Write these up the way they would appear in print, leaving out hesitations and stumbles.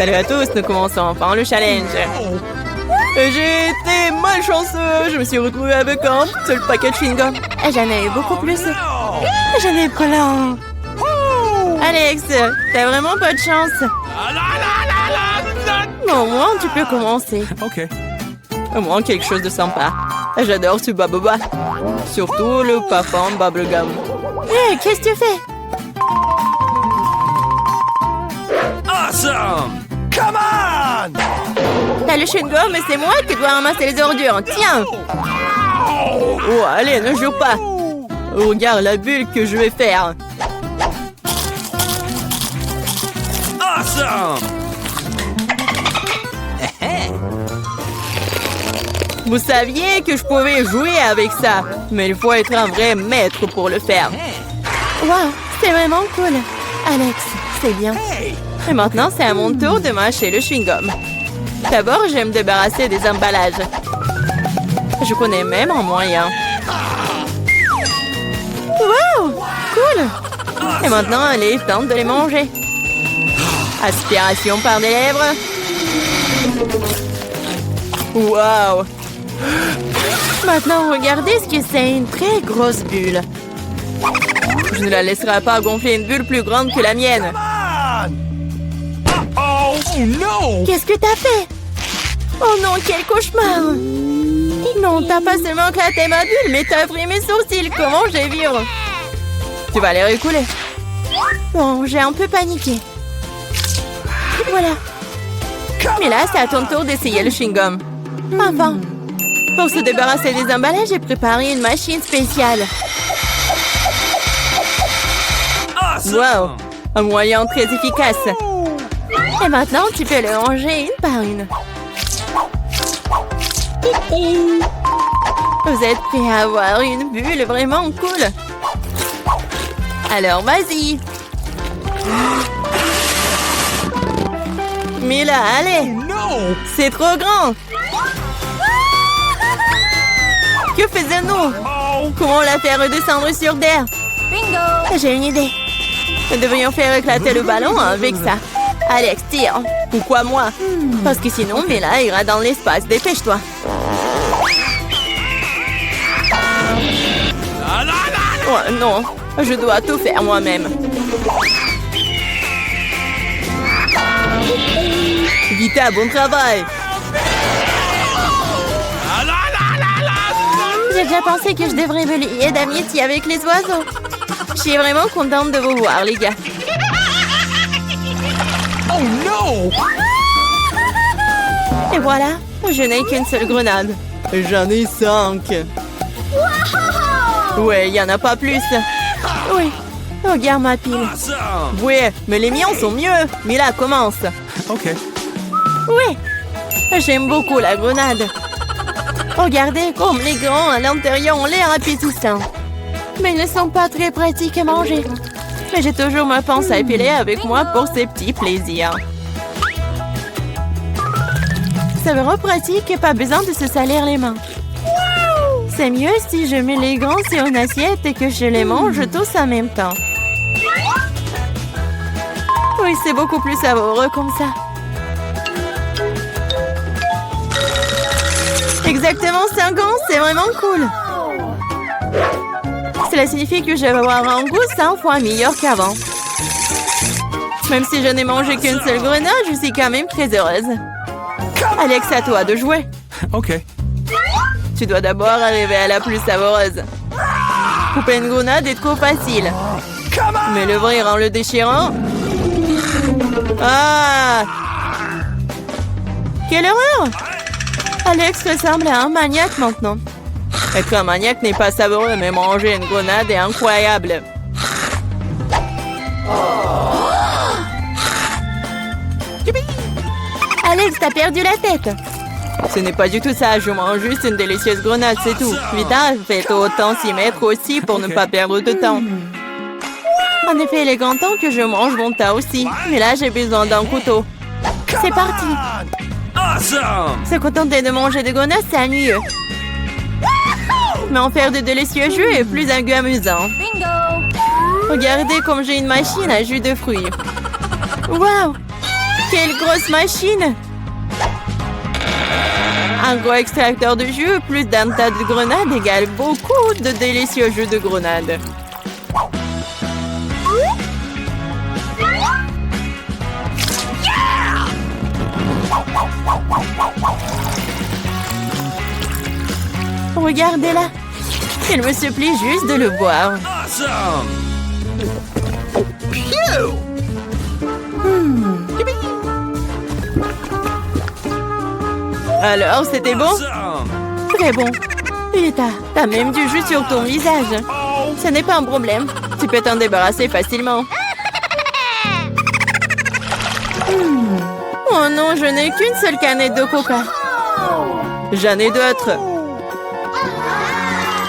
Salut à tous, nous commençons enfin le challenge. J'ai été malchanceux. Je me suis retrouvée avec un seul paquet de chewing-gum. Et j'en ai eu beaucoup plus. J'en ai plein. Alex, t'as vraiment pas de chance. Au moins, tu peux commencer. Ok. Au moins, quelque chose de sympa. J'adore ce baboba. Surtout le parfum bubblegum. Hé, qu'est-ce que tu fais? Awesome! Come on! T'as le chewing-gum, mais c'est moi qui dois ramasser les ordures. Tiens! Oh, allez, ne joue pas. Regarde la bulle que je vais faire. Awesome! Vous saviez que je pouvais jouer avec ça, mais il faut être un vrai maître pour le faire. Wow, c'est vraiment cool. Alex, c'est bien. Et maintenant, c'est à mon tour de mâcher le chewing-gum. D'abord, je vais me débarrasser des emballages. Je connais même un moyen. Wow, cool. Et maintenant, il est temps de les manger. Aspiration par des lèvres. Wow. Maintenant, regardez ce que c'est, une très grosse bulle. Je ne la laisserai pas gonfler une bulle plus grande que la mienne. Oh no! Qu'est-ce que t'as fait? Oh non, quel cauchemar! Non, t'as pas seulement éclaté ma bulle, mais t'as pris mes sourcils. Comment je vais vivre? Tu vas les récouler. Bon, j'ai un peu paniqué. Voilà. Mais là, c'est à ton tour d'essayer le chewing-gum. Enfin. Pour se débarrasser des emballages, j'ai préparé une machine spéciale. Wow! Un moyen très efficace. Et maintenant, tu peux le ranger une par une. Vous êtes prêts à avoir une bulle vraiment cool? Alors, vas-y! Mais là, allez! No! C'est trop grand! Que faisons-nous? Comment la faire redescendre sur terre? Bingo! J'ai une idée. Nous devrions faire éclater le ballon avec ça. Alex, tire. Pourquoi moi? Parce que sinon, Mila ira dans l'espace. Dépêche-toi. Oh non, je dois tout faire moi-même. Vita, bon travail. J'ai déjà pensé que je devrais me lier d'amitié avec les oiseaux. Je suis vraiment contente de vous voir, les gars. Oh no! Et voilà, je n'ai qu'une seule grenade. J'en ai 5. Ouais, il n'y en a pas plus. Oui, regarde ma pile. Awesome! Ouais, mais les miens sont mieux. Mila, commence. Ok. Oui, j'aime beaucoup la grenade. Regardez comme les grands à l'intérieur ont l'air appétissants. Mais ils ne sont pas très pratiques à manger. Mais j'ai toujours ma pince à épiler avec moi pour ces petits plaisirs. C'est vraiment pratique et pas besoin de se salir les mains. C'est mieux si je mets les grands sur une assiette et que je les mange tous en même temps. Oui, c'est beaucoup plus savoureux comme ça. Exactement 5 ans, c'est vraiment cool. Cela signifie que je vais avoir un goût 100 fois meilleur qu'avant. Même si je n'ai mangé qu'une seule grenade, je suis quand même très heureuse. Alex, à toi de jouer. Ok. Tu dois d'abord arriver à la plus savoureuse. Couper une grenade est trop facile. Mais l'ouvrir en le déchirant... Ah! Quelle horreur! Alex ressemble à un maniaque maintenant. Être un maniaque n'est pas savoureux, mais manger une grenade est incroyable. Alex, t'as perdu la tête. Ce n'est pas du tout ça, je mange juste une délicieuse grenade, c'est tout. Vita, faites autant s'y mettre aussi pour ne pas perdre de temps. En effet, il est grand temps que je mange mon tas aussi. Mais là, j'ai besoin d'un couteau. C'est parti. Awesome! Se contenter de manger des grenades, c'est ennuyeux. Mais en faire de délicieux jus est plus un goût amusant. Regardez comme j'ai une machine à jus de fruits. Waouh! Quelle grosse machine! Un gros extracteur de jus plus d'un tas de grenades égale beaucoup de délicieux jus de grenades. Regardez-la. Il me supplie juste de le boire. Awesome! Alors, c'était bon? Awesome! Très bon. Et t'as même du jus sur ton visage. Ce n'est pas un problème. Tu peux t'en débarrasser facilement. Oh non, je n'ai qu'une seule canette de coca. J'en ai d'autres.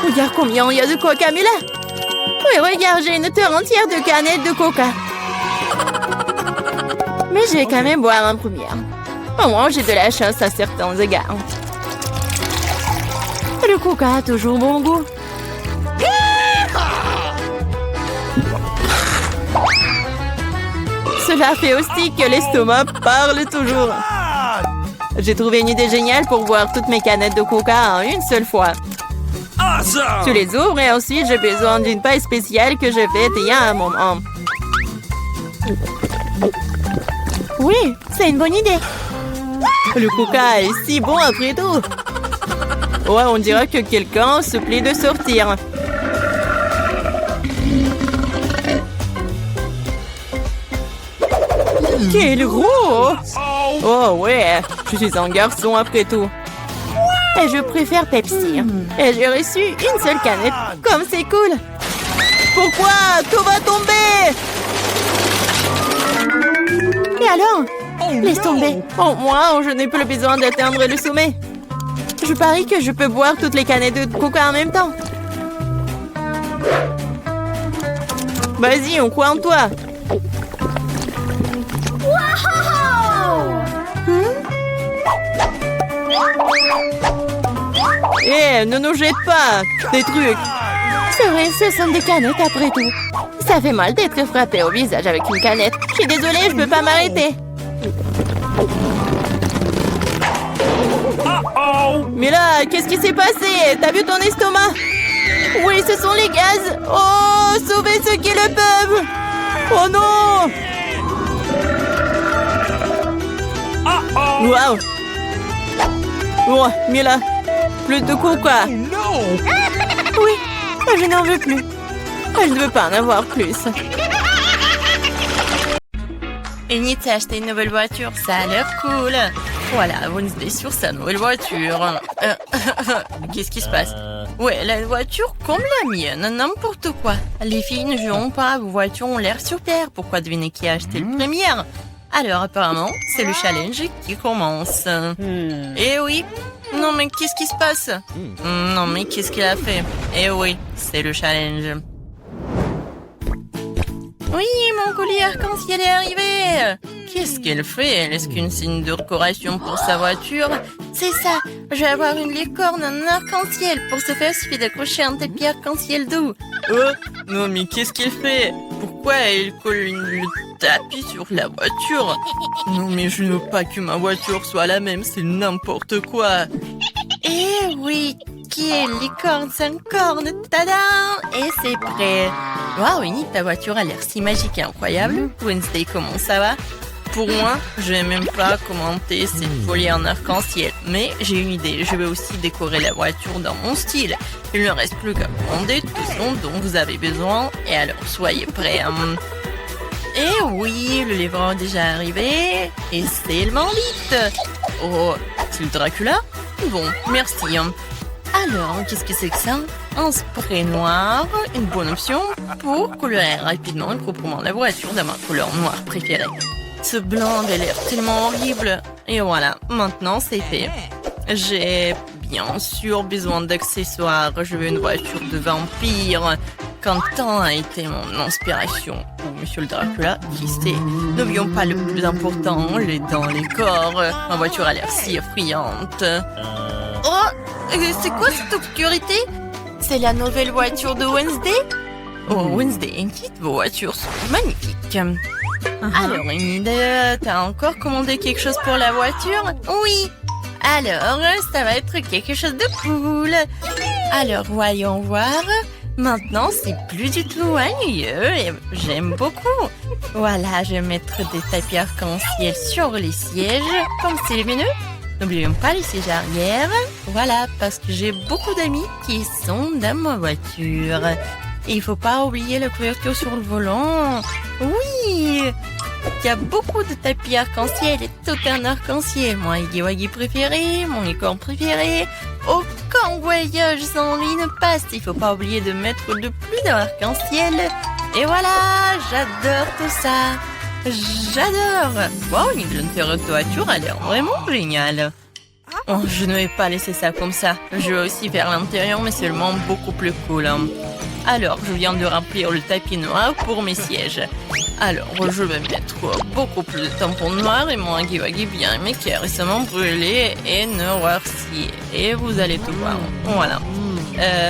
Regarde combien il y a de coca, Mila. Oui, regarde, j'ai une terre entière de canettes de coca. Mais je vais quand même boire en première. Au moins, j'ai de la chance à certains égards. Le coca a toujours bon goût. Cela fait aussi que l'estomac parle toujours. J'ai trouvé une idée géniale pour boire toutes mes canettes de coca en une seule fois. Awesome! Tu les ouvres et ensuite j'ai besoin d'une paille spéciale que j'ai faite il y a un moment. Oui, c'est une bonne idée. Le coca est si bon après tout. Ouais, on dirait que quelqu'un se plaît de sortir. Quel gros! Oh ouais, je suis un garçon après tout. Et je préfère Pepsi. Et j'ai reçu une seule canette. Comme c'est cool. Pourquoi? Tout va tomber! Et alors? Laisse tomber. Au moins, je n'ai plus besoin d'atteindre le sommet. Je parie que je peux boire toutes les canettes de coca en même temps. Vas-y, on croit en toi. Eh, ne nous jette pas des trucs. C'est vrai, ce sont des canettes après tout. Ça fait mal d'être frappé au visage avec une canette. Je suis désolée, je peux pas m'arrêter. Mais là, qu'est-ce qui s'est passé? T'as vu ton estomac? Oui, ce sont les gaz. Oh, sauvez ceux qui le peuvent. Oh non. Waouh. Oh, Mila, plus de coca. Oui, je n'en veux plus. Je ne veux pas en avoir plus. Enid s'est acheté une nouvelle voiture, ça a l'air cool. Voilà, Wednesday sur sa nouvelle voiture. Qu'est-ce qui se passe? Ouais, la voiture comme la mienne, n'importe quoi. Les filles ne joueront pas, vos voitures ont l'air super. Pourquoi deviner qui a acheté le premier? Alors apparemment, c'est le challenge qui commence. Eh oui. Non mais qu'est-ce qui se passe? Non mais qu'est-ce qu'il a fait? Eh oui, c'est le challenge. Oui, mon colis arc-en-ciel est arrivé. Qu'est-ce qu'elle fait? Est-ce qu'une signe de décoration pour sa voiture? C'est ça, je vais avoir une licorne en arc-en-ciel. Pour ce faire, il suffit d'accrocher un tapis arc-en-ciel doux. Oh, non mais qu'est-ce qu'elle fait? Pourquoi elle colle le tapis sur la voiture? Non mais je ne veux pas que ma voiture soit la même, c'est n'importe quoi. Eh oui, qui est licorne sans corne? Tada! Et c'est prêt. Waouh, Enid, ta voiture a l'air si magique et incroyable. Wednesday, comment ça va? Pour moi, je vais même pas commenter cette folie en arc-en-ciel. Mais j'ai une idée, je vais aussi décorer la voiture dans mon style. Il ne reste plus qu'à commander tout ce dont vous avez besoin. Et alors, soyez prêts. Et oui, le livreur est déjà arrivé. Et c'est le vite. Oh, c'est le Dracula? Bon, merci. Alors, qu'est-ce que c'est que ça? Un spray noir, une bonne option pour colorer rapidement et proprement la voiture de ma couleur noire préférée. Ce blanc avait l'air tellement horrible. Et voilà, maintenant c'est fait. J'ai bien sûr besoin d'accessoires. Je veux une voiture de vampire. Quentin a été mon inspiration. Ou Monsieur le Dracula, qui sait. N'oublions pas le plus important, les dents, les corps. Ma voiture a l'air si effrayante. Oh, c'est quoi cette obscurité? C'est la nouvelle voiture de Wednesday? Oh, Wednesday, quitte vos voitures sont magnifiques. Alors, Enid, t'as encore commandé quelque chose pour la voiture? Oui. Alors, ça va être quelque chose de cool. Alors, voyons voir. Maintenant, c'est plus du tout ennuyeux et j'aime beaucoup. Voilà, je vais mettre des tapis arc-en-ciel sur les sièges, comme c'est lumineux. N'oublions pas les sièges arrière. Voilà, parce que j'ai beaucoup d'amis qui sont dans ma voiture. Et il faut pas oublier la couverture sur le volant. Oui, il y a beaucoup de tapis arc-en-ciel et tout un arc-en-ciel. Mon Huggy préféré, mon licorne préféré. Aucun voyage sans lui ne passe. Il faut pas oublier de mettre de plus d'arc-en-ciel. Et voilà, j'adore tout ça. J'adore. Wow, l'intérieur de voiture a l'air vraiment génial. Oh, je ne vais pas laisser ça comme ça. Je vais aussi faire l'intérieur, mais seulement beaucoup plus cool. Alors, je viens de remplir le tapis noir pour mes sièges. Alors, je vais mettre beaucoup plus de tampons noirs et mon Huggy bien aimé qui est récemment brûlé et noirci. Et vous allez tout voir. Voilà.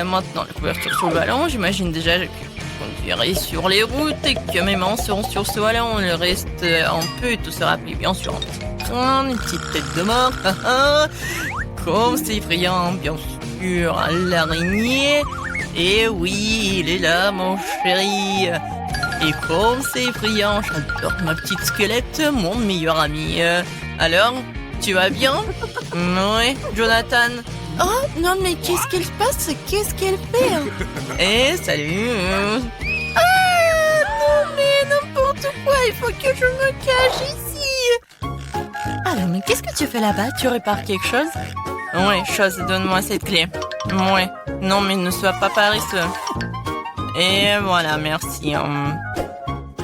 Maintenant, la couverture sur le ballon, j'imagine déjà que je conduirai sur les routes et que mes mains seront sur ce ballon. Le reste, un peu, et tout sera plié bien sûr. Une petite tête de mort. Comme c'est effrayant, bien sûr. L'araignée. Et oui, il est là, mon chéri. Et comme c'est effrayant, j'adore ma petite squelette, mon meilleur ami. Alors, tu vas bien? Oui, Jonathan. Oh, non, mais qu'est-ce qu'elle passe? Qu'est-ce qu'elle fait? Eh, salut. Ah, non, mais n'importe quoi, il faut que je me cache ici. Alors, mais qu'est-ce que tu fais là-bas? Tu répares quelque chose? Oui, chose, donne-moi cette clé. Oui, non, mais ne sois pas paresseux. Et voilà, merci.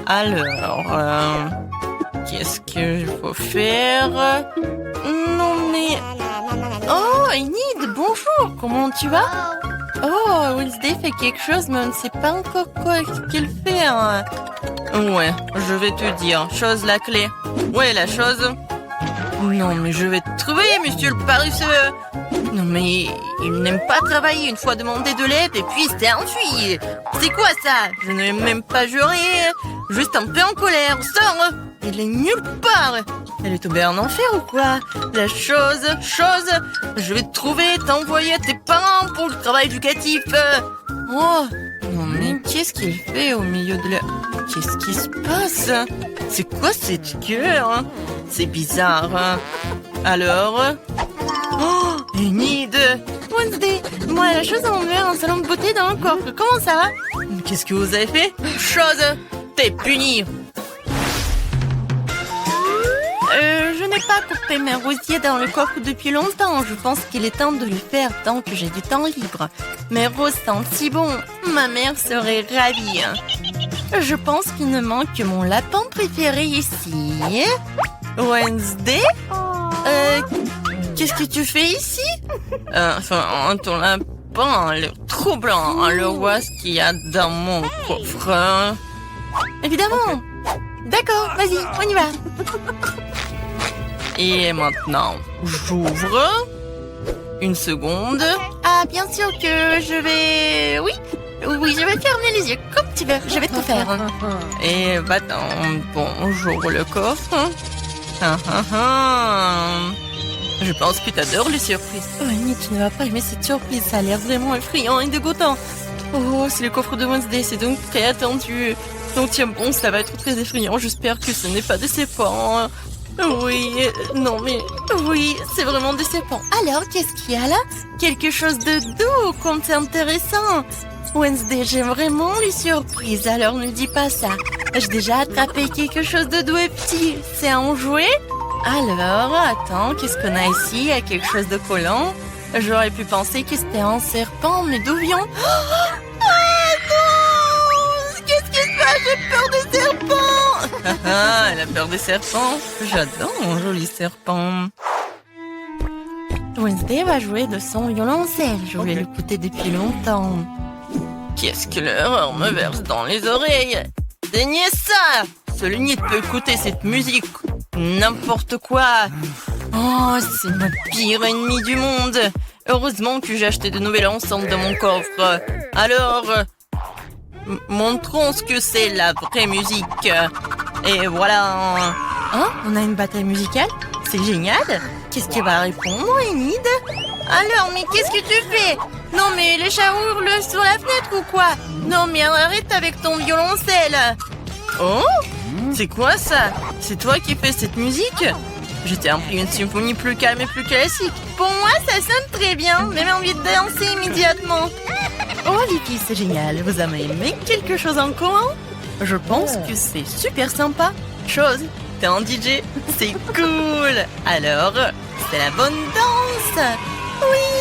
Alors, qu'est-ce que je faut faire? Non, mais... Oh, Enid, bonjour, comment tu vas? Oh, Wednesday fait quelque chose, mais on ne sait pas encore quoi qu'elle fait. Ouais, je vais te dire. Chose, la clé. Ouais, la chose... Non, mais je vais te trouver, monsieur le paresseux. Non, mais il n'aime pas travailler. Une fois demandé de l'aide et puis il s'est enfui. C'est quoi ça? Je n'ai même pas juré. Juste un peu en colère. Sors! Il est nulle part. Elle est tombée en enfer ou quoi? La chose, je vais te trouver, t'envoyer à tes parents pour le travail éducatif. Oh, non mais qu'est-ce qu'il fait au milieu de la... Qu'est-ce qui se passe? C'est quoi cette gueule? C'est bizarre. Alors... Oh, Enid! Wednesday, moi la chose a ouvert un salon de beauté dans le coffre. Comment ça va? Qu'est-ce que vous avez fait? Chose! T'es puni! Je n'ai pas coupé mes rosiers dans le coffre depuis longtemps. Je pense qu'il est temps de le faire tant que j'ai du temps libre. Mes roses sentent si bon. Ma mère serait ravie. Je pense qu'il ne manque que mon lapin préféré ici. Wednesday? Qu'est-ce que tu fais ici? Ton lapin a l'air troublant. Alors, vois ce qu'il y a dans mon coffre. Évidemment. D'accord, vas-y, on y va. Et maintenant, j'ouvre. Une seconde. Ah, bien sûr que je vais... Oui, je vais fermer les yeux comme tu veux. Je vais tout faire. Et va-t'en. Bon, j'ouvre le coffre. Je pense que t'adores les surprises. Oh, Annie, tu ne vas pas aimer cette surprise. Ça a l'air vraiment effrayant et dégoûtant. Oh, c'est le coffre de Wednesday. C'est donc très attendu. Donc tiens bon, ça va être très effrayant. J'espère que ce n'est pas décevant. Oui, non mais... Oui, c'est vraiment décevant. Alors, qu'est-ce qu'il y a là? Quelque chose de doux, comme c'est intéressant. Wednesday, j'aime vraiment les surprises, alors ne dis pas ça. J'ai déjà attrapé quelque chose de doux et petit. C'est un jouet? Alors, attends, qu'est-ce qu'on a ici? Il y a quelque chose de collant. J'aurais pu penser que c'était un serpent, mais d'où vient... Ah non! Qu'est-ce qui se passe? J'ai peur des serpents! Elle a peur des serpents. J'adore mon joli serpent. Wednesday va jouer de son violoncelle. Je vais l'écouter depuis longtemps. Qu'est-ce que l'horreur me verse dans les oreilles? Daignez ça! Seul Enid peut écouter cette musique. N'importe quoi. Oh, c'est mon pire ennemi du monde. Heureusement que j'ai acheté de nouvelles enceintes dans mon coffre. Alors... Montrons ce que c'est la vraie musique. Et voilà. Oh, on a une bataille musicale? C'est génial. Qu'est-ce qu'elle va répondre, Enid? Alors, mais qu'est-ce que tu fais? Non, mais les chats hurlent sur la fenêtre ou quoi? Non, mais arrête avec ton violoncelle. Oh, c'est quoi ça? C'est toi qui fais cette musique? Je t'ai appris une symphonie plus calme et plus classique. Pour moi, ça sonne très bien. J'ai envie de danser immédiatement. Oh, les filles, c'est génial. Vous avez aimé quelque chose en commun? Je pense que c'est super sympa. Chose, t'es un DJ. C'est cool. Alors, c'est la bonne danse. Oui.